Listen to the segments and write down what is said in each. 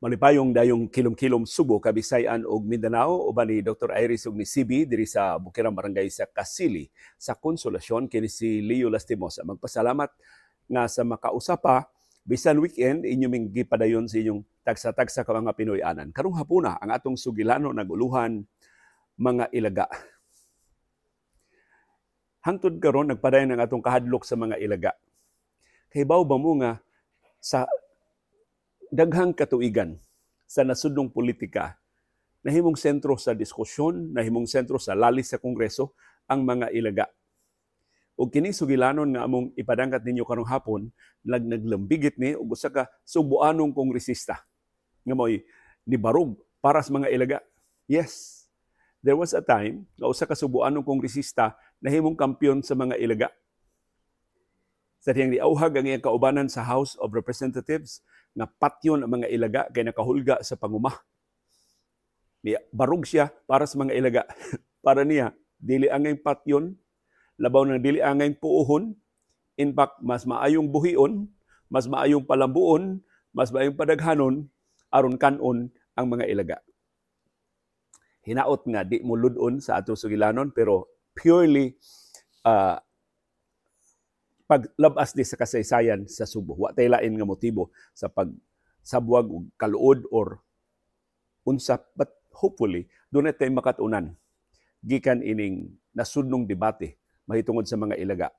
Manipayong dayong kilom-kilom Subo, Kabisayan ug Mindanao uban ni Dr. Iris ug ni CB diri sa Bukirang Barangay sa Kasili sa Konsolasyon kini si Leo Lastimosa. Magpasalamat nga sa makausapa bisan weekend inyo ming gipadayon sa inyong tagsa-tagsa ka mga Pinoy-anan. Karong hapuna ang atong sugilano naguluhan mga ilaga. Hangtod karon nagpadayon ang atong kahadlok sa mga ilaga. Kahibaw ba mo nga sa daghang katuigan sa nasudnong politika, nahimong sentro sa diskusyon, nahimong sentro sa lalis sa Kongreso ang mga ilaga. O kini sugilanon nga among ipadangkat ninyo karong hapon, naglambigit ni ug usa ka subuanong kongresista nga mo'y nibarog para sa mga ilaga. Yes, there was a time nga usa ka subuanong kongresista nahimong kampiyon sa mga ilaga. Sa tiyang diauhag ang iyang kaubanan sa House of Representatives nga patyon ang mga ilaga kay nakahulga sa panguma. Barog siya para sa mga ilaga. Para niya, dili angay patyon, labaw ng dili angay puuhon, in fact, mas maayong buhion, mas maayong palambuon, mas maayong padaghanon, aron kanon ang mga ilaga. Hinaot nga, di mo ludon sa ato sugilanon, pero purely paglabas di sa kasaysayan sa Subo. Wa tay lain nga motibo sa pagsabwag og kaluod or unsa, but hopefully dunay tay makatunan gikan ining nasudnong debate mahitungod sa mga ilaga.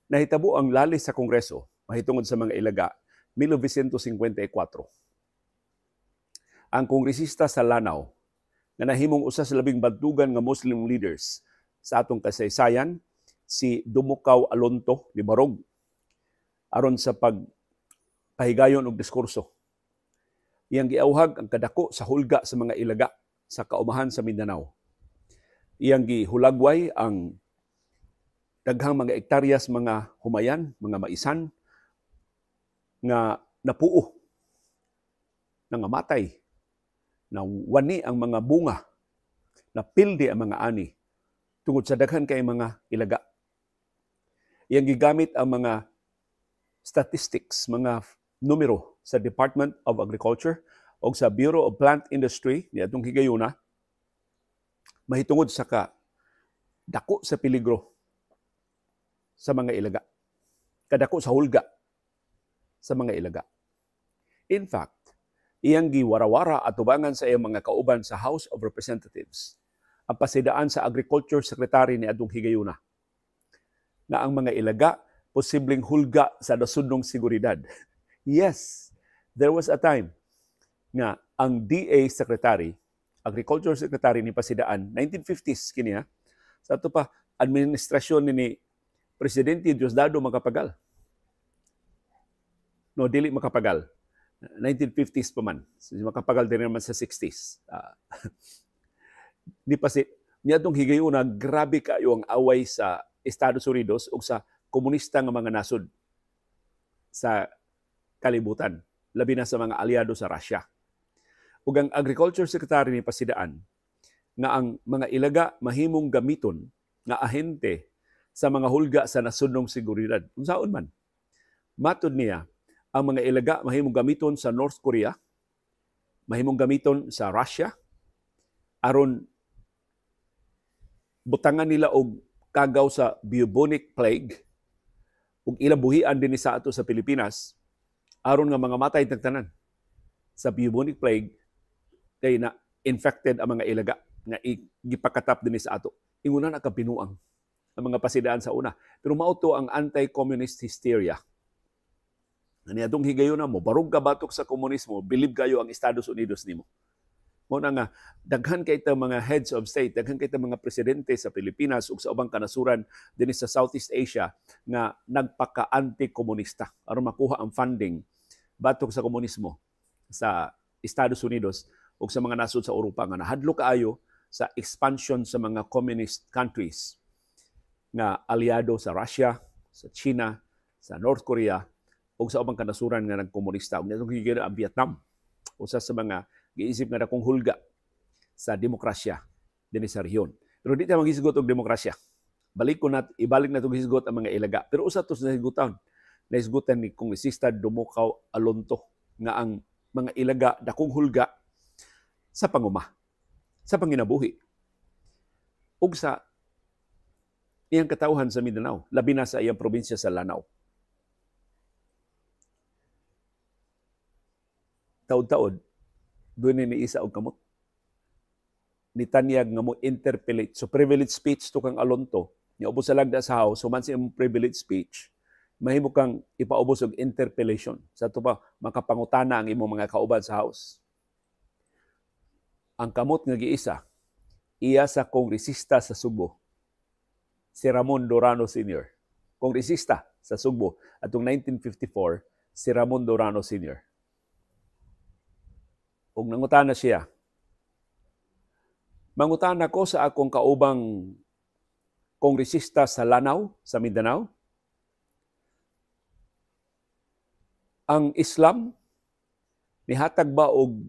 Nahitabo ang lalis sa Kongreso mahitungod sa mga ilaga 1954. Ang kongresista sa Lanao nga nahimong usa sa labing bantugan nga Muslim leaders sa atong kasaysayan, si Dumukaw Alonto ni Barog aron sa pagpahigayon og diskurso. Iyang giauhag ang kadako sa hulga sa mga ilaga sa kaumahan sa Mindanao. Iyang gihulagway ang daghang mga ektaryas mga humayan, mga maisan nga napuo, nangamatay, na wani ang mga bunga, napildi ang mga ani tungod sa daghan kay mga ilaga. Iyang gigamit ang mga statistics, mga numero sa Department of Agriculture o sa Bureau of Plant Industry ni atong higayuna mahitungod sa kadako sa peligro sa mga ilaga, kadako sa hulga sa mga ilaga. In fact, iyang giwarawara at tubangan sa iyang mga kauban sa House of Representatives ang pasidaan sa Agriculture Secretary ni atong higayuna na ang mga ilaga posibleng hulga sa nasudnong seguridad. Yes, there was a time nga ang DA Secretary, Agriculture Secretary ni pasidaan, 1950s kini ha, sa ato pa administrasyon ni Presidente Diosdado Macapagal. No, dili Macapagal. 1950s pa man. Si Macapagal din naman sa 60s. Niya itong higayuna, grabe kayo ang away sa Estados Unidos o sa komunista nga mga nasod sa kalibutan, labi na sa mga aliado sa Russia. Ug ang Agriculture Secretary ni pasidaan nga ang mga ilaga mahimong gamiton nga ahente sa mga hulga sa nasudnong seguridad. Unsaon man, matud niya, ang mga ilaga mahimong gamiton sa North Korea, mahimong gamiton sa Russia, aron butangan nila og kagaw sa bubonic plague ug ilang buhian din sa ato sa Pilipinas aron nga mga matay tagtanan sa bubonic plague kay na infected ang mga ilaga nga gipakatap din sa ato. Inguna na kapinuang ang mga pasidaan sa una. Pero mauto ang anti-communist hysteria. Ani adtong higayuna mo barog ka batok sa komunismo, believe kayo ang Estados Unidos nimo. Mo na nga daghan kay ta mga heads of state, daghan kay ta mga presidente sa Pilipinas ug sa ubang kanasuran dinhi sa Southeast Asia nga nagpaka-anti-komunista aron makuha ang funding batok sa komunismo sa Estados Unidos ug sa mga nasod sa Europa nga nahadlo kaayo sa expansion sa mga communist countries nga aliado sa Russia, sa China, sa North Korea ug sa ubang kanasuran nga nagkomunista. Ug natong higayuna ang Vietnam, usa sa mga giisip nga dakong hulga sa demokrasya dinhi sa rehiyon. Pero di ta maghisgot og demokrasya. Ibalik na itong hisgot ang mga ilaga. Pero usa to sa hisgutan. Nahisgutan ni Kongresista Dumukaw Alonto nga ang mga ilaga, dakong hulga sa panguma, sa panginabuhi, ug sa iyang katawhan sa Mindanao, labi na sa iyang probinsya sa Lanao. Taod-taod, doon ni isa og kamot. Nitanyag nga mo interpellate. So privilege speech to kang alonto. Niubos sa lagda sa house, human sa imong privilege speech, mahimo kang ipaubos og interpellation. Sa ito pa, makapangutana ang imong mga kauban sa house. Ang kamot nga giisa, iya sa kongresista sa Subo, si Ramon Dorano Sr. Kongresista sa Subo atong 1954, si Ramon Dorano Sr. Ug nangutana siya, mangutana ko sa akong kaubang kongresista sa Lanao, sa Mindanao, ang Islam nihatag ba og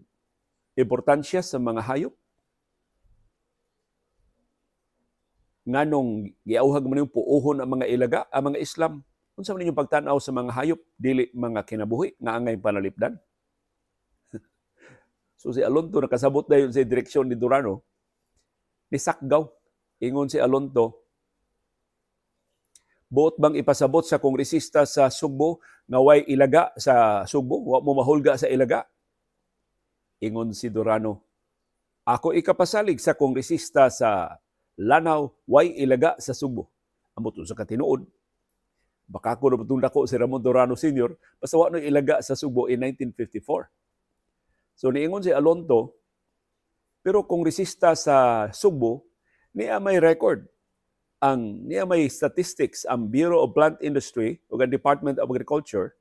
importansya sa mga hayop? Nganong giauhag man yung puuhon ang mga ilaga, ang mga Islam? Unsa man ninyong pagtanaw sa mga hayop, dili mga kinabuhi, nga angay panalipdan? So si Alonto, nakasabot na yun sa direksyon ni Dorano, ni Sakgaw. Ingon si Alonto, buot bang ipasabot sa kongresista sa Sugbo nga way ilaga sa Sugbo? Wa mo mahulga sa ilaga? Ingon si Dorano, ako ikapasalig sa kongresista sa Lanao, way ilaga sa Sugbo. Amot sa katinuod, baka ko napatunda ko si Ramon Dorano Sr. basta wa no ilaga sa Sugbo in 1954. So niingon si Alonto, pero kongresista sa Sugbo, niya may record, niya may statistics, ang Bureau of Plant Industry o ang Department of Agriculture,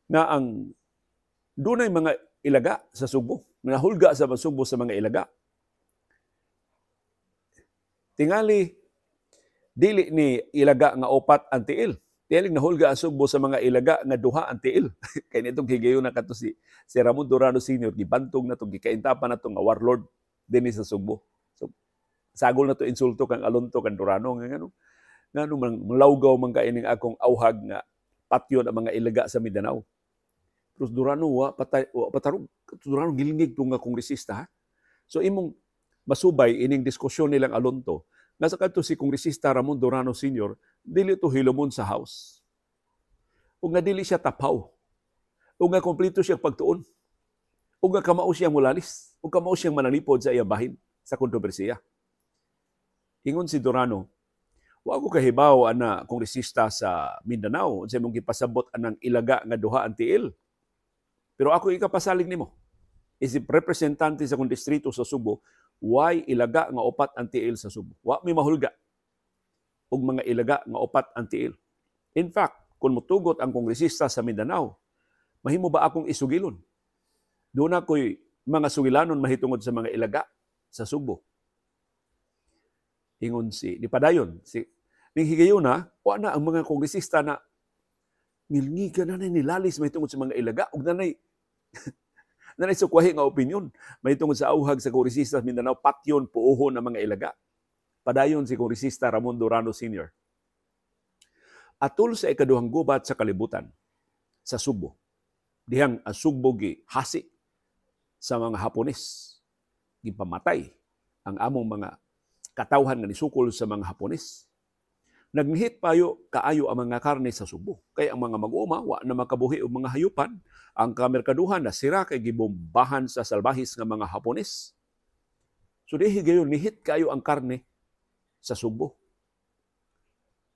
na ang dunay mga ilaga sa Sugbo, nahulga sa Sugbo sa mga ilaga. Tingali, dili ni ilaga nga opat ang tiil. Tiyaling nahulga ang Sugbo sa mga ilaga nga duha ang tiil. Kaya nitong higayon na kato si Ramon Dorano Sr. gibantog na itong, gikaintapan na itong warlord din sa Sugbo. So, sagol na to insulto kang Alonto, kang Dorano. Nga malawgaw man kaining akong auhag nga patyon ang mga ilaga sa Mindanao. Pero Dorano, patarong. Dorano, gilingig itong nga kongresista. Ha? So, imong masubay ining diskusyon nilang Alonto, nasa kanto si kongresista Ramon Dorano Sr., dili ito hilomon sa house. O nga dili siya tapaw. O nga kompleto siyang pagtuon. O nga kamao siyang mulalis. O kamao siyang manalipod sa iyang bahin sa kontrobersiya. Ingon si Dorano, wa ko kahibaw ana kongresista sa Mindanao sa imong gipasabot anang ilaga nga duha ang tiil. Pero ako ikapasalig nimo. Isip representante sa kong distrito sa Subo, why ilaga nga opat ang tiil sa Subo. Wa may mahulga og mga ilaga nga opat ang tiil. In fact, kung mutugot ang kongresista sa Mindanao, mahimo ba akong isugilon? Doon ako'y mga sugilanon mahitungod sa mga ilaga sa Subo. Ingon di padayon, ning higayon na, wa na ang mga kongresista na ngilngiga na nilalis mahitungod sa mga ilaga ug nanay sukwahi nga opinyon mahitungod sa auhag sa kongresista sa Mindanao, patyon puuhon ng mga ilaga. Padayon si kongresista Ramon Dorano Sr. Atul sa ikaduhang gubat sa kalibutan sa Subo, dihang ang Subo gihasi sa mga Hapones, gipamatay ang among mga katawhan nga nisukol sa mga Hapones. Nagnihit kaayo ang mga karne sa Subo. Kaya ang mga mag-uma, wa na makabuhi o mga hayupan. Ang kamerkaduhan na sira kay gibombahan sa salbahis nga mga Hapones. So dihi gayon, nihit kayo ang karne sa Subo.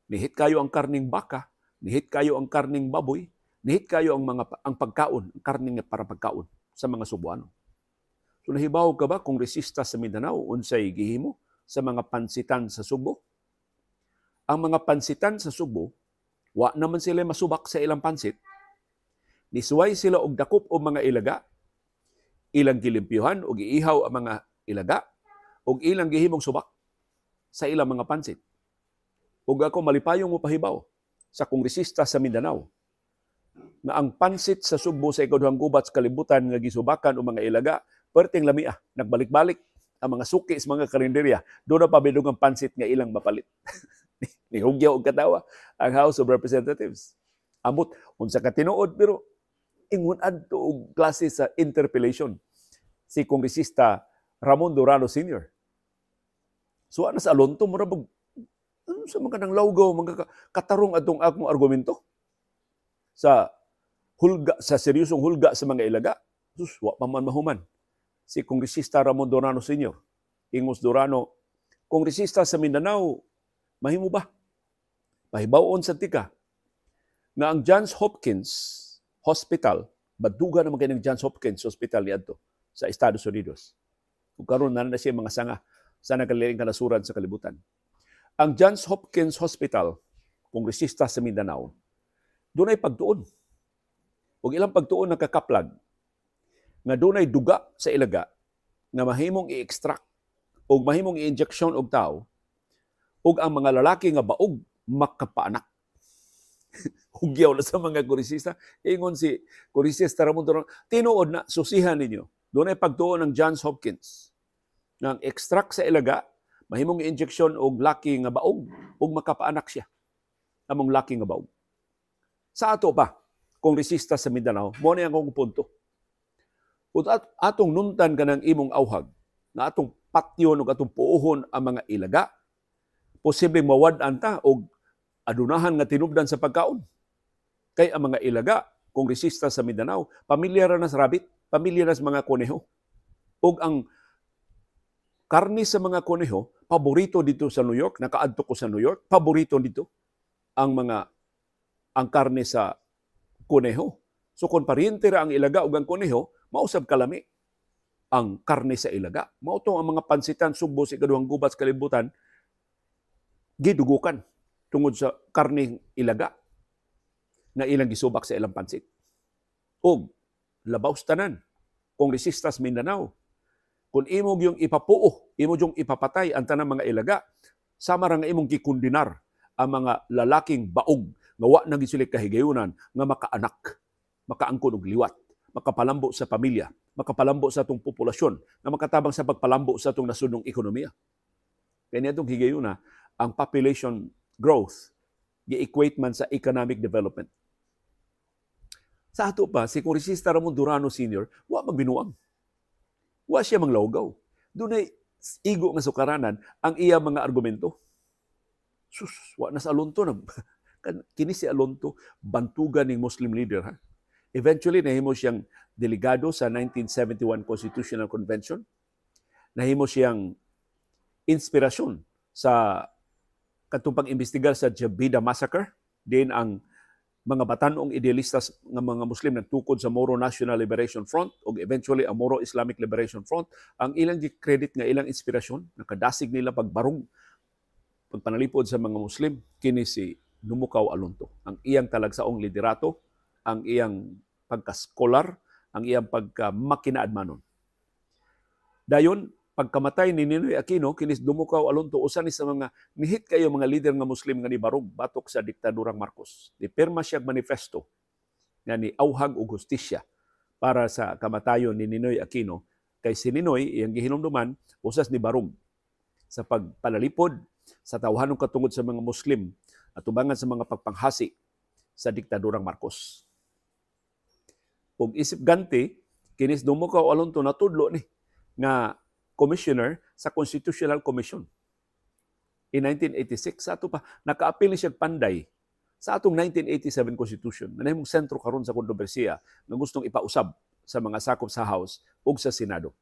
Nihit kayo ang karning baka, nihit kayo ang karning baboy, nihit kayo ang pagkaon, ang karning para pagkaon sa mga Subuano. So nahibaw ka ba kung resista sa Mindanao unsay gihimo sa mga pansitan sa Subo? Ang mga pansitan sa Subo, wa naman sila masubak sa ilang pansit. Nisuway sila og dakop o mga ilaga, ilang gilimpyuhan o giihaw ang mga ilaga, o ilang gihimong subak sa ilang mga pansit. Ug ako malipayong mo pahibaw sa kongresista sa Mindanao na ang pansit sa Subo sa ikaduhang gubat sa kalibutan nga gisubakan o mga ilaga, perting lamia, nagbalik-balik ang mga suki sa mga karinderya, doon na pabidong ang pansit nga ilang mapalit. Nihugyaw og katawa ang House of Representatives. Amot, unsa ka tinuod, pero ingon adto og klase sa interpellation si Kongresista Ramon Durano Sr. So ana sa Alonto mura bag ano sa mga nang lawgaw mga katarong atong akong argumento sa hulga sa seryosong hulga sa mga ilaga. Sus, wa pa man mahuman. Si Kongresista Ramon Durano Sr. Ingos Durano, Kongresista sa Mindanao, mahimo ba? Mahibawon sa tika na ang Johns Hopkins Hospital, baduga naman kayo ng Johns Hopkins Hospital niadto sa Estados Unidos. Kung karon na siya mga sanga sa nagkaliling kanasuran sa kalibutan. Ang Johns Hopkins Hospital, Kongresista sa Mindanao, doon ay pagtuon. Ug ilang pagtuon nakakaplag nga doon ay duga sa ilaga nga mahimong i-extract o mahimong i-injection og tao ug ang mga lalaki nga baog makapaanak. Hugyaw na sa mga kongresista. Ingon si Kongresista Ramon Durano, tinuod na, susihan ninyo. Doon ay pagtuon ng Johns Hopkins ng extract sa ilaga, mahimong i-injection og laki nga baog ug makapaanak siya. Among laki nga baog. Sa ato pa, kongresista sa Mindanao, mo na akong punto. Ug atong nuntan kanang imong awhag, na atong patyon ug atong puuhon ang mga ilaga, posibleng mawad-an ta og adunahan nga tinubdan sa pagkaon. Kay ang mga ilaga, kongresista sa Mindanao, pamilyar na sa rabbit, pamilyar na sa mga kuneho. Ug ang karne sa mga kuneho, paborito dito sa New York, nakaadto ko sa New York, paborito dito ang karne sa kuneho. So kung pariente ra ang ilaga ug ang kuneho, mausab kalami ang karne sa ilaga. Mao to ang mga pansitan Subo sa ikaduhang gubat sa kalibutan gidugukan tungod sa karne ilaga na ilang gisubak sa ilang pansit. Og labaw tanan kongresistas Mindanao, kung imong yung ipapuo, imong yung ipapatay ang tanang mga ilaga, sama ra nga imong gikundinar ang mga lalaking baog nga wa nang gisulik kahigayunan nga makaanak, makaangkon og liwat, makapalambo sa pamilya, makapalambo sa atong populasyon, na makatabang sa pagpalambo sa atong nasunong ekonomiya. Kaya nitong higayuna, ang population growth gi-equate man sa economic development. Sa ato pa, si Kongresista Ramon Durano Sr., wa magbinuang. Wa siya manglawgaw. Doon ay igo nga sukaranan ang iya mga argumento. Sus, wa na sa Alonto na. Kini si Alonto, bantugan ng Muslim leader. Ha? Eventually, nahimo siyang delegado sa 1971 Constitutional Convention. Nahimo siyang inspirasyon sa katong pag-imbestigar sa Jabida Massacre. Din ang mga batanong idealistas ng mga Muslim nagtukod sa Moro National Liberation Front o eventually ang Moro Islamic Liberation Front, ang ilang credit nga ilang inspirasyon, nakadasig nila pagbarong, pagpanalipod sa mga Muslim, kini si Numukaw Alonto. Ang iyang talagsaong liderato, ang iyang pagka-scholar, ang iyang pagka-makinaadmanon. Dayon, pagkamatay ni Ninoy Aquino, kinis Dumukaw Alonto, usa ni sa mga nihit kayo mga leader nga Muslim nga ni barog batok sa diktadurang Marcos. Nipirma siya manifesto nga ni auhag og hustisya para sa kamatayon ni Ninoy Aquino. Kay si Ninoy, iyang gihinumduman, usas ni barog sa pagpalalipod sa tawhanong katungod sa mga Muslim at tubangan sa mga pagpanghasi sa diktadurang Marcos. Ug isip ganti, kinis Dumukaw Alonto natudlo ni nga commissioner sa Constitutional Commission. In 1986, sa ato pa, naka-apil siya panday sa atong 1987 Constitution, na nahimong sentro karon sa kontrobersiya na gustong ipausab sa mga sakop sa House ug sa Senado.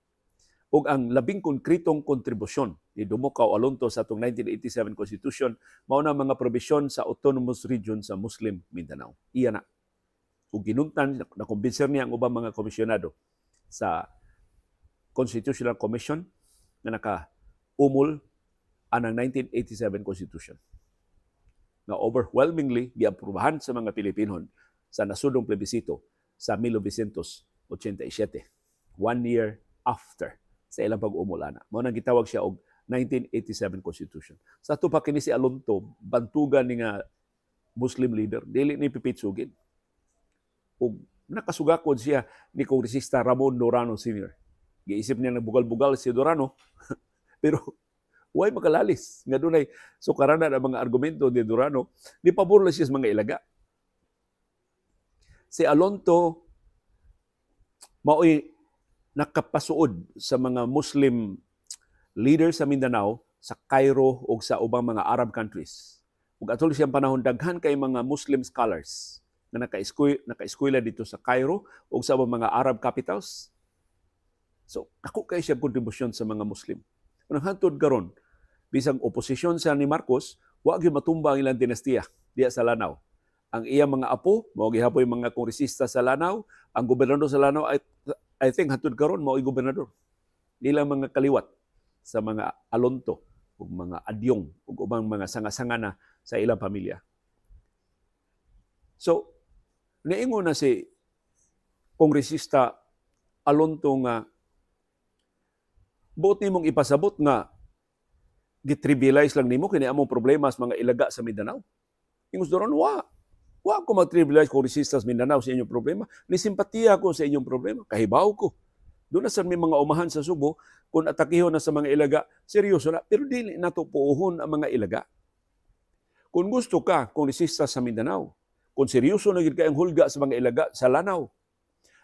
Ug ang labing konkretong kontribusyon ni Dumukaw Alonto sa atong 1987 Constitution, mao na mga probisyon sa autonomous region sa Muslim Mindanao. Iya na. Ug ginuntan, nakumbinser niya ang ubang mga komisyonado sa Constitutional Commission na naka-umol anang 1987 Constitution na overwhelmingly giaprubahan sa mga Pilipinon sa nasudong plebisito sa 1987, 1 year after sa ilang pag-umol ana. Mao nang gitawag siya og 1987 Constitution. Sa ato pa kini si Alonto, bantugan ni nga Muslim leader, dili ni pipitsugin. Ug nakasugakod siya ni Kongresista Ramon Durano Sr. Giisip niya nagbugal-bugal si Durano, pero huwag makalalis. Nga doon ay sukaranan ang mga argumento ni Durano, ni pabor siya sa mga ilaga. Si Alonto, mao'y nakapasuod sa mga Muslim leaders sa Mindanao, sa Cairo o sa ubang mga Arab countries. Ug atol siyang panahon, daghan kay mga Muslim scholars na naka-eskwela dito sa Cairo o sa ubang mga Arab capitals. So, ako kay siya kontribusyon sa mga Muslim. Unang hantod karon, bisang oposisyon sa ni Marcos, wa gyud matumba ang ilang dinastiya diya sa Lanao. Ang iyang mga apo, mao gihapoy mga kongresista sa Lanao, ang gobernador sa Lanao, I think hantod karon mao gobernador. Dila mga kaliwat sa mga alonto ug mga adyong ug ubang mga sanga-sangana sa ilang pamilya. So, niingon na si kongresista Alonto nga buot nimong ipasabot nga gitrivialize lang nimo kini among problema sa mga ilaga sa Mindanao. Ingos doron, wa ko mag-trivialize kongresista sa Mindanao sa inyong problema. Ni simpatiya ko sa inyong problema. Kahibaw ko. Doon na sa may mga umahan sa Subo, kung atakihon na sa mga ilaga, seryoso na. Pero dili nato puuhon ang mga ilaga. Kung gusto ka, kongresista sa Mindanao, kung seryoso na gid ka ang hulga sa mga ilaga sa Lanao,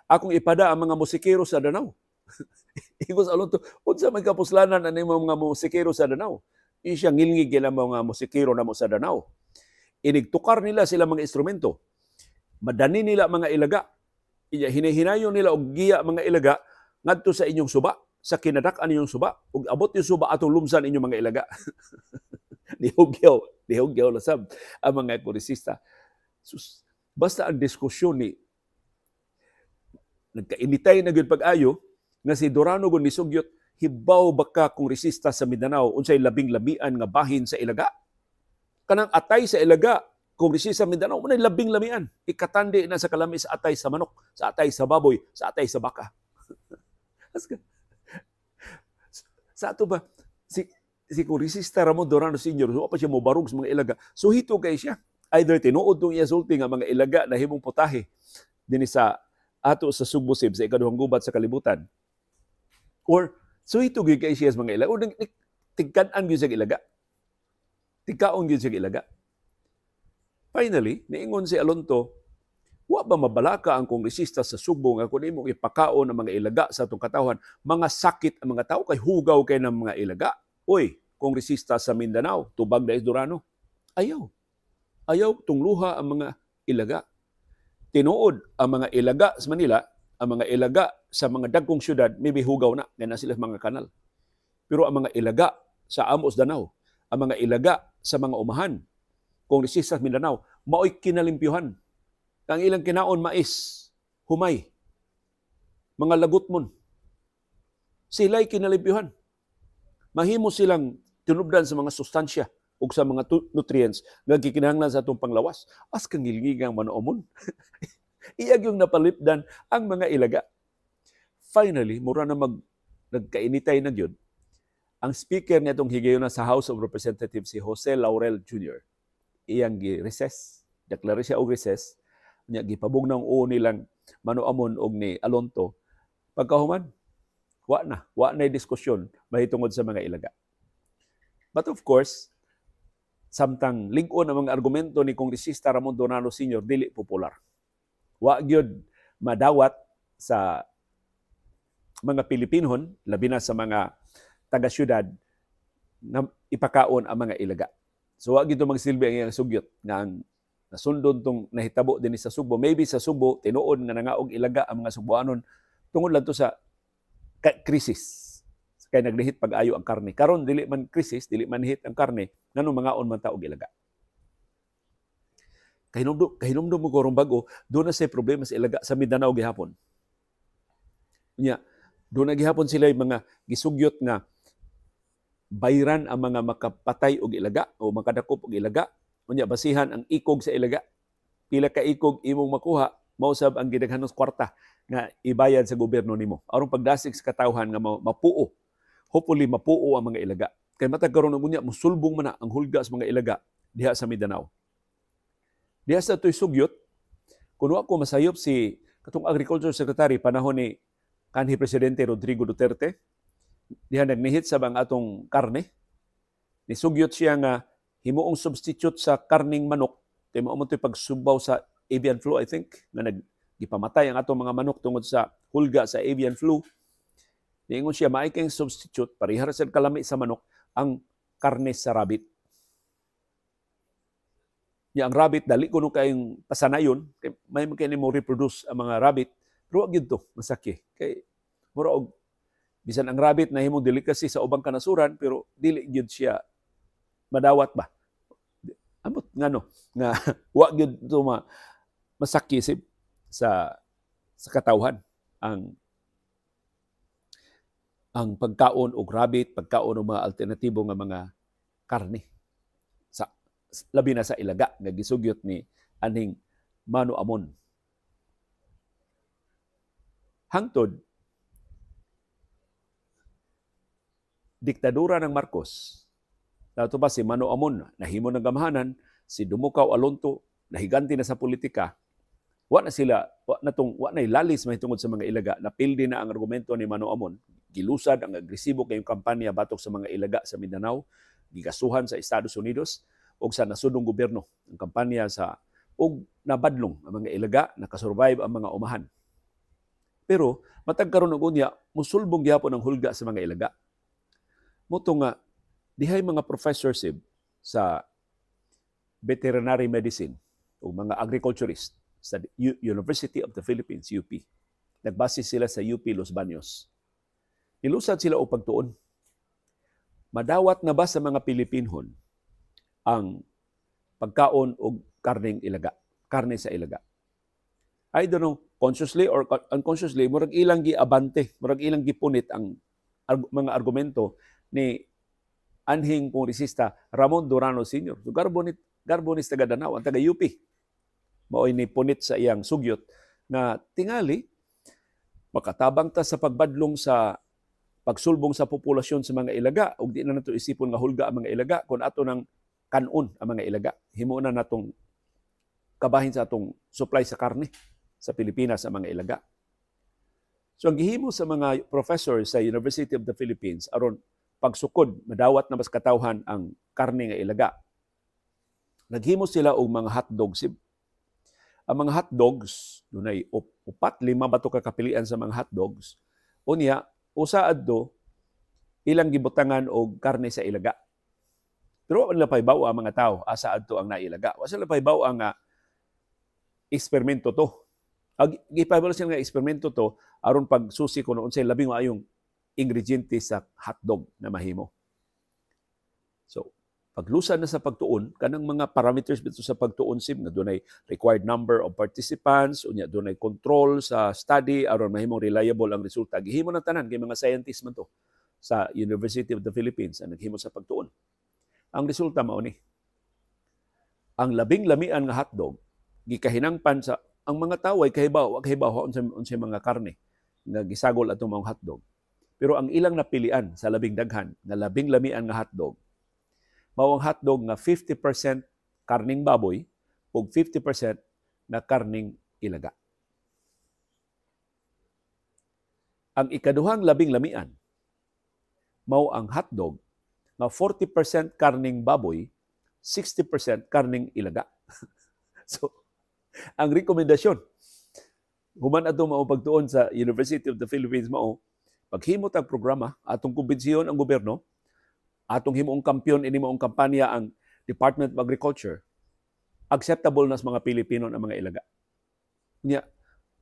akong ipada ang mga musikero sa Danao. Ingos Alonto, unsa may kapuslanan ani mga musikero sa Danao? Isya ngilngig gila mga musikero namo sa Danao. Inigtukar nila sila mga instrumento. Madani nila mga ilaga. Hinahinayon nila og giya mga ilaga ngadto sa inyong suba, sa kinadak-an inyong suba, ug abot yung suba atong lumsan inyong mga ilaga. Nihugyaw lasab ang mga kongresista. Basta ang diskusyon ni nagkainitay na gyud pag-ayo nga si Durano gon nisugyot, hibaw baka kongresista sa Mindanao unsay labing-labian nga bahin sa ilaga. Kanang atay sa ilaga, kongresista sa Mindanao unay labing-lamian. Ikatandi na sa kalami sa atay sa manok, sa atay sa baboy, sa atay sa baka. Sa ato ba si kongresista Ramon Durano Sr. so pa siya mobarog sa mga ilaga. So hito kay siya. Either tinuod tong iya sulti nga mga ilaga na himong putahe dinhi sa ato sa Subo Sib sa ikaduhang gubat sa kalibutan. Or suhito gyud kay siya sa mga ilaga. O tigkan-an gyud sa ilaga. Tigkaon gyud sa ilaga. Finally, niingon si Alonto, wa ba mabalaka ang kongresista sa Subo nga kung imong ipakaon ang mga ilaga sa atong katawhan, mga sakit ang mga tao kay hugaw kay ng mga ilaga. Oy, kongresista sa Mindanao, tubag dahil Durano. Ayaw tungluha ang mga ilaga. Tinuod ang mga ilaga sa Manila, ang mga ilaga sa mga dagkong syudad, maybe hugaw na, na sila mga kanal. Pero ang mga ilaga sa Amos Danao, ang mga ilaga sa mga umahan, kongresista sa Mindanao, mao'y kinalimpyuhan. Ang ilang kinaon mais, humay, mga lagutmon. Sila'y kinalimpyuhan. Mahimo silang tinubdan sa mga sustansya o sa mga nutrients nga gikinahanglan sa atong panglawas. As kang ngilngigang manoomon. Iyag yung napalipdan ang mga ilaga. Finally, mura na nagkainitay na yun, ang speaker nitong higayon na sa House of Representatives, si Jose Laurel Jr., iyang gi-recess, deklara siya og recess, niya gipabog ng uo nilang manoamon og ni Alonto. Pagkahuman, wa na diskusyon mahitungod sa mga ilaga. But of course, samtang lig-on ang mga argumento ni kongresista Ramon Durano Sr. dili popular. Wa gyud madawat sa mga Pilipinhon, labi na sa mga taga-syudad, na ipakaon ang mga ilaga. So wa gyud magsilbi ang iyang sugyot nga ang nasundon tong nahitabo din sa Subo. Maybe sa Subo tinuod nga nangaog ilaga ang mga Subuanon tungod lang to sa krisis. Kay naglihit pag-ayo ang karne. Karon dili man krisis, dili man hit ang karne, ngano mangaon man ta og ilaga. Kahinumdum mo gorong bago, doon na say problema sa ilaga sa Mindanao gihapon. Nya, doon na gihapon sila yung mga gisugyot nga bayran ang mga makapatay og ilaga o makadakop og ilaga. Unya basihan ang ikog sa ilaga. Pila ka ikog imong makuha, mausab ang gidaghanon kwarta nga ibayad sa gobyerno nimo. Aron pagdasig sa katawhan nga mapuo. Hopefully mapuo ang mga ilaga. Kay matag karon unya musulbong man na ang hulga sa mga ilaga diha sa Mindanao. Diha sa to'y sugyot, kuno ako masayop si katong Agriculture Secretary panahon ni kanhi Presidente Rodrigo Duterte, diha nagnihit sa bang atong karne. Nisugyot siya nga himuong substitute sa karning manok, kay mao man to'y pagsubaw sa avian flu, I think, na gipamatay ang atong mga manok tungod sa hulga sa avian flu. Niingon siya maikeng substitute parihara sa kalami sa manok ang karne sa rabbit. Ya ang rabbit dali kuno kayong pasanayon kay may kini mo reproduce ang mga rabbit pero wag gyud to masaki kay mura og bisan ang rabbit na himong delicacy sa ubang kanasuran pero dili gyud siya madawat ba. Amot ngano nga wa gyud to masaki sa katawhan ang pagkaon og rabbit, pagkaon og mga alternatibo nga mga karne. Labi na sa ilaga nga gisugyot ni aning Mano Amon. Hangtod diktadura ng Marcos. Dato ba si Mano Amon nahimo ng gamahanan, si Dumukaw Alonto nahiganti na sa politika. Wa na lalis mahitungod sa mga ilaga. Napildi na ang argumento ni Mano Amon. Gilusad ang agresibo kayong kampanya batok sa mga ilaga sa Mindanao, gigasuhan sa Estados Unidos o sa nasudong gobyerno ang kampanya og nabadlong ang mga ilaga, nakasurvive ang mga umahan. Pero matag karon og unya musulbong gyapon ang hulga sa mga ilaga. Moto nga dihay mga professorship sa veterinary medicine o mga agriculturist sa University of the Philippines, UP. Nagbase sila sa UP Los Baños. Nilusad sila og pagtuon. Madawat na ba sa mga Pilipinhon ang pagkaon og karne sa ilaga? I don't know, consciously or unconsciously, murag ilang giabante, murag ilang gipunit ang mga argumento ni anhing kongresista Ramon Durano Sr. So, Garbonis taga Danao, ang taga UP. Maoy ni punit sa iyang sugyot na tingali makatabang ta sa pagbadlong sa pagsulbong sa populasyon sa mga ilaga ug di na nato isipon nga hulga ang mga ilaga kun ato nang kanon ang mga ilaga. Himo na natong kabahin sa atong supply sa karne sa Pilipinas sa mga ilaga. So ang gihimo sa mga professor sa University of the Philippines aron pagsukod madawat na mas katawhan ang karne nga ilaga. Naghimo sila og mga hotdog sib. Ang mga hotdogs dunay 4-5 ba to kakapilian sa mga hotdogs. Unya usa adto ilang gibutangan og karne sa ilaga. Pero wala pa ibaw ang mga tao asa adto ang nailaga. Wala pa ibaw ang eksperimento to. Gipahibaw sila nga eksperimento to aron pagsusi kuno unsay labing maayong ingrediente sa hotdog na mahimo. So, paglusan na sa pagtuon, kanang mga parameters dito sa pagtuon sim na dunay required number of participants, unya dunay control sa study aron mahimong reliable ang resulta. Gihimo na tanan kay mga scientists man to sa University of the Philippines ang naghimo sa pagtuon. Ang resulta mao ni ang labing lamian nga hotdog gikahinangpan sa ang mga tao ay kahibaw unsay mga karne nga gisagol atong mga hotdog. Pero ang ilang napilian sa labing daghan nga labing lamian nga hotdog mao ang hotdog nga 50% karning baboy ug 50% na karning ilaga. Ang ikaduhang labing lamian mao ang hotdog nga 40% karning baboy, 60% karning ilaga. So, ang rekomendasyon human ato mao pagtuon sa University of the Philippines mao paghimo tag programa atong kumbensyon ang gobyerno atong himuong kampiyon ini moong kampanya ang Department of Agriculture, acceptable na sa mga Pilipino ang mga ilaga. Nya,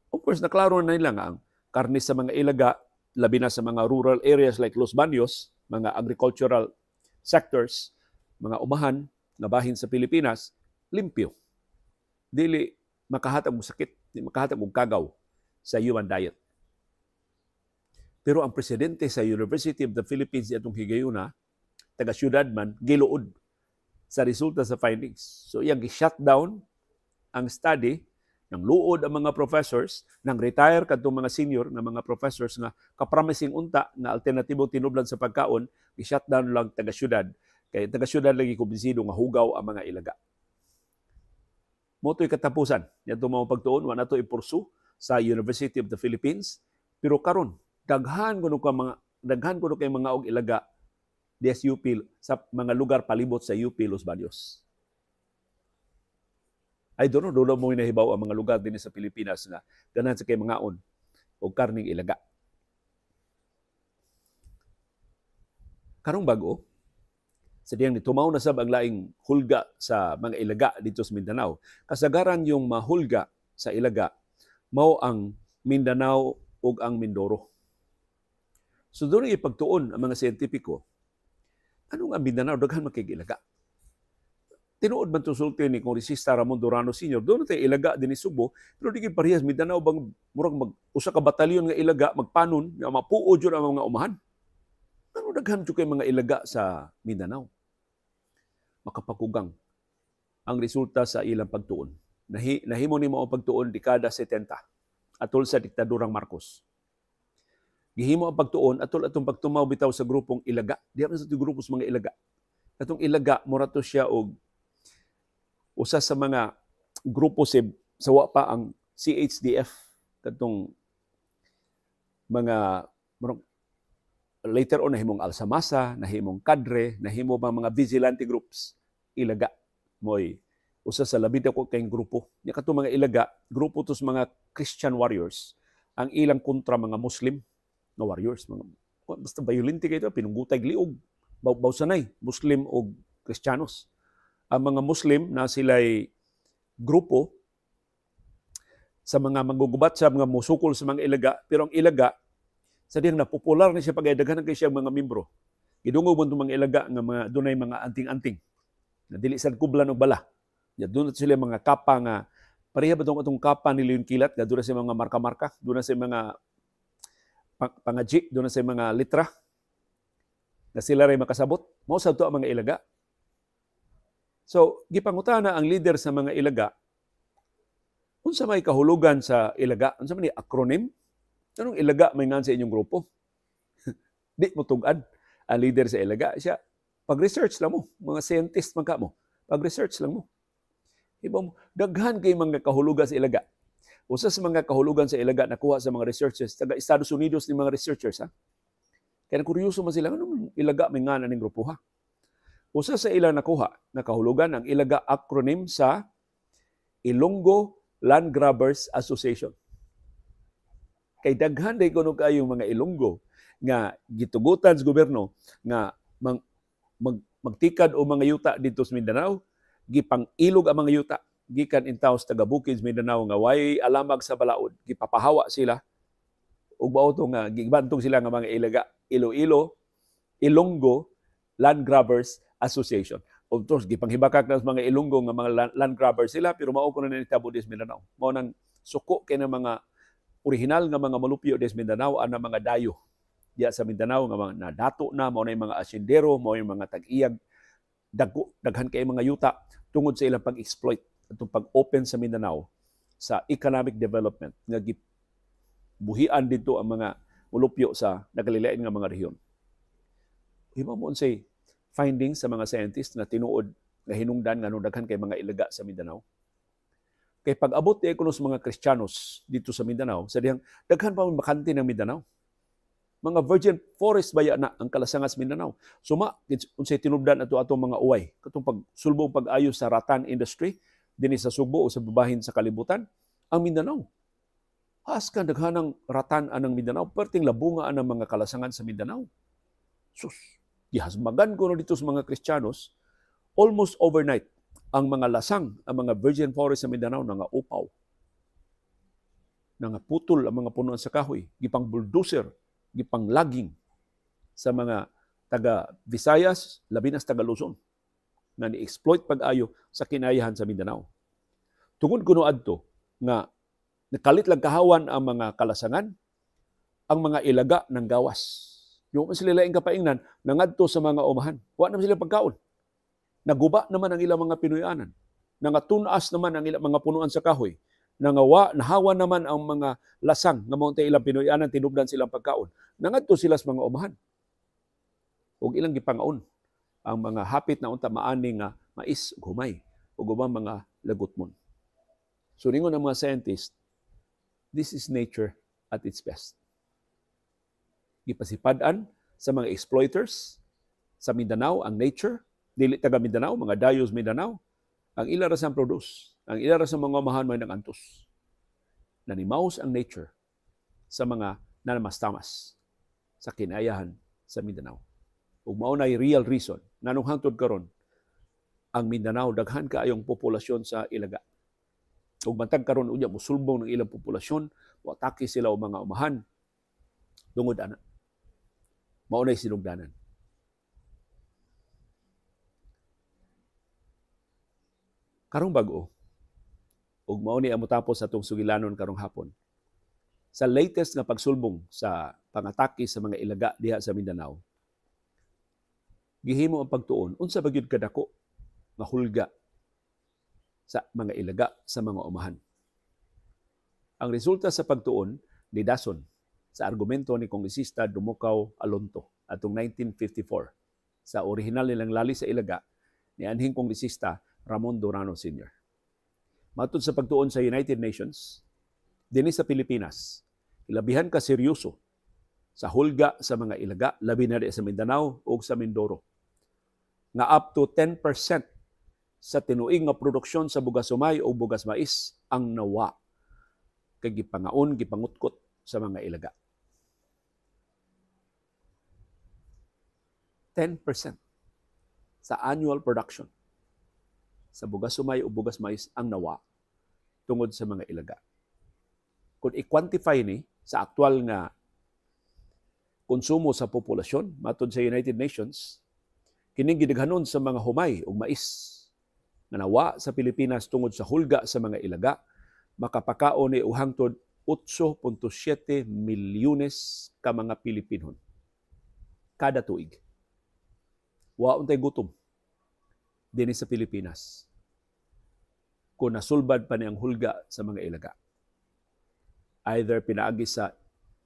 of course, naklaro na nila nga ang karne sa mga ilaga, labi na sa mga rural areas like Los Baños, mga agricultural sectors, mga umahan na bahin sa Pilipinas, limpyo. Dili makahatag og sakit, dili makahatag og kagaw sa human diet. Pero ang presidente sa University of the Philippines atong higayuna, taga syudad man, giluod sa resulta sa findings. So iyang gi-shutdown ang study, nang luod ang mga professors, nang retire kadtong mga senior na mga professors nga kapromising unta na alternatibo tinublan sa pagkaon, gi-shutdown lang taga syudad. Kay taga syudad lagi kumbinsido nga hugaw ang mga ilaga. Moto'y katapusan. Yato mga pagtuon, wala to ipursu sa University of the Philippines. Pero karon daghan kuno kay mga og ilaga DSUP sa mga lugar palibot sa UP Los Baños. I don't know, doon mo nahibaw ang mga lugar din sa Pilipinas nga ganahan sa kay mangaon o karning ilaga. Karong bago, sa diyang nitumaw na sab ang laing hulga sa mga ilaga dito sa Mindanao. Kasagaran yung mahulga sa ilaga, mao ang Mindanao ug ang Mindoro. So doon ipagtuon ang mga siyentipiko, anong ang Mindanao? Daghan makigilaga. Tinuod man itong sulti ni Kongresista Ramon Durano Sr., doon tayo ilaga din ni Subo, pero di kayo parehas, Mindanao bang murag usa ka batalyon nga ilaga, magpanon, nga mapuod yun ang mga umahan. Ano daghan dyan kayo mga ilaga sa Mindanao? Makapakugang ang resulta sa ilang pagtuon. Nahimo ni mo ang pagtuon dekada 70 atol sa diktadurang Marcos. Gihimo ang pagtuon atol atong pagtumaw bitaw sa grupong ilaga. Di sa grupo sa mga ilaga. Atong ilaga mura to siya og usa sa mga grupo sa wa pa ang CHDF katong mga later on nahimong Alsamasa, nahimong Kadre, nahimo mga vigilante groups, ilaga moy usa sa labi dako kay grupo. Nya katong mga ilaga, grupo to sa mga Christian warriors, ang ilang kontra mga Muslim na warriors, mga basta violente kay ito, pinunggutay liog, bawsanay, Muslim o Kristiyanos. Ang mga Muslim na sila'y grupo sa mga magugubat sa mga musukol sa mga ilaga, pero ang ilaga sa diyang napopular na siya pag-edaghan kay siya mga membro. Gidungog mo itong mga ilaga nga mga dunay mga anting-anting na dili sad kublan og bala. Ya doon sila mga kapa nga pareha ba itong kapa ni Leon Kilat nga doon sa mga marka-marka, doon sa mga pangaji, doon sa mga litra na sila ray makasabot. Mao sad to ang mga ilaga. So, gipangutana ang leader sa mga ilaga, unsa may kahulugan sa ilaga? Unsa man ni acronym? Anong ilaga may ngan sa inyong grupo? Di mo tugad ang leader sa ilaga. Siya, pag-research lang mo. Mga scientist man ka mo. Pag-research lang mo. Iba mo, daghan kay mga kahulugan sa ilaga. Usa sa mga kahulugan sa ilaga nakuha sa mga researchers, taga Estados Unidos ni mga researchers. Ha? Kaya kuryoso man sila, anong ilaga may ngan aning grupo ha? Usa sa ilang nakuha na kahulugan ang ilaga acronym sa Ilonggo Land Grabbers Association. Kay daghan day kuno kayong mga Ilonggo nga gitugutan sa gobyerno nga magtikad o mga yuta dito sa Mindanao, gipang-ilog ang mga yuta gikan intaws taga Bukid Mindanao nga way alamag sa balaod, gipapahawa sila ug mao to nga gibantog sila nga mga ilaga Iloilo Ilonggo Land Grabbers Association. Of course, gipanghibakak ng mga Ilonggo nga mga land grabbers sila, pero mao ko na nitabo des Mindanao. Mao nang suko kay ng mga original nga mga malupyo des Mindanao ana mga dayo diya sa Mindanao nga mga nadato na, mao na yung mga asyendero, mao yung mga tag-iyag, daghan kay mga yuta tungod sa ilang pag-exploit atong pag-open sa Mindanao sa economic development nga buhian dito ang mga malupyo sa nagalilain nga mga rehiyon. Himo mo unsay findings sa mga scientists nga tinuod nga hinungdan nga daghan kay mga ilaga sa Mindanao. Kay pag-abot di kuno sa mga Kristiyanos dito sa Mindanao, sa dihang daghan pa bakante ng Mindanao. Mga virgin forest baya na ang kalasangas Mindanao. Suma unsay tinubdan ato atong mga uway katong pagsulbong pag-ayo sa rattan industry dinhi sa Subo o sa babahin sa kalibutan, ang Mindanao. Haskan daghanang rattan anang Mindanao, perting labunga anang mga kalasangan sa Mindanao. Sus, gihasmagan ko dito sa mga Kristiyanos, almost overnight, ang mga lasang, ang mga virgin forest sa Mindanao, nga upaw. Nga putol ang mga punuan sa kahoy, gipang bulldozer, gipang laging sa mga taga Visayas, labi na taga Luzon, na ni-exploit pag-ayo sa kinayahan sa Mindanao. Tungod kuno adto nga nakalit lang kahawan ang mga kalasangan, ang mga ilaga ng gawas. Yung sila laing kapaingnan, nangadto sa mga umahan. Wa naman sila pagkaon. Naguba naman ang ilang mga Pinoyanan. Nangatunas naman ang ilang mga punuan sa kahoy. Nahawa naman ang mga lasang nga mga ilang Pinoyanan, tinubdan silang pagkaon. Nangadto sila sa mga umahan. Ug ilang gipangaon ang mga hapit na unta maani nga mais ug humay ug ubang mga lagutmon. So ningon ang mga scientists, this is nature at its best. Gipasipadan sa mga exploiters sa Mindanao ang nature, dili taga Mindanao, mga dayos Mindanao, ang ila rasang produce. Ang ilara sa mga umahan may nagantos. Nanimaos ang nature sa mga nanamastamas sa kinayahan sa Mindanao. Ug mao nay real reason nganong hangtod karon ang Mindanao daghan kaayong populasyon sa ilaga. Ug bantag karon unya mosulbong ng ilang populasyon, moatake sila og mga umahan tungod ana. Mao nay sinugdanan. Karong bag-o ug mao ni amo tapos atong sugilanon karong hapon. Sa latest nga pagsulbong sa pangatake sa mga ilaga diha sa Mindanao, gihimo ang pagtuon unsa ba gyud kadako nga hulga sa mga ilaga sa mga umahan. Ang resulta sa pagtuon ni dason sa argumento ni Kongresista Dumukaw Alonto atong 1954 sa orihinal nilang lali sa ilaga ni anhing Kongresista Ramon Durano Sr. Matod sa pagtuon sa United Nations, dinhi sa Pilipinas, ilabihan ka seryoso sa hulga sa mga ilaga, labi na sa Mindanao o sa Mindoro, nga up to 10% sa tinuig nga produksyon sa bugas sumay o bugas mais ang nawa kay gipangaon, gipangutkot sa mga ilaga. 10% sa annual production sa bugas sumay o bugas mais ang nawa tungod sa mga ilaga. Kung i-quantify ni sa aktual nga konsumo sa populasyon, matod sa United Nations, kining gidaghanon sa mga humay o mais na nawa sa Pilipinas tungod sa hulga sa mga ilaga, makapakaon ni hangtod 8.7 milyones ka mga Pilipinon kada tuig. Wa untay gutom dinhi sa Pilipinas kung nasulbad pa ni ang hulga sa mga ilaga. Either pinaagi sa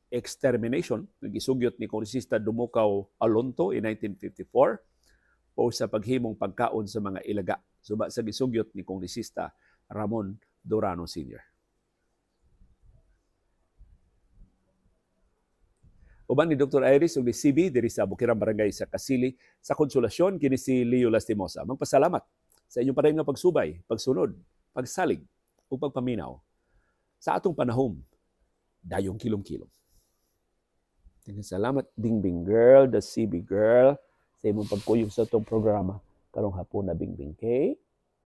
extermination, nagisugyot ni Kongresista Dumukaw Alonto in 1954, o sa paghimong pagkaon sa mga ilaga, suba sa gisugyot ni Kongresista Ramon Durano Sr. Uban ni Dr. Iris ug ni CB diri sa Bukirang Barangay sa Kasili sa Konsolasyon, kini si Leo Lastimosa. Magpasalamat sa inyong padayon nga pagsubay, pagsunod, pagsalig ug pagpaminaw sa atong panahom dayong kilom-kilom. Salamat Bingbing girl, the CB girl, sa imong pagkuyog sa itong programa karong hapon na Bingbing, okay?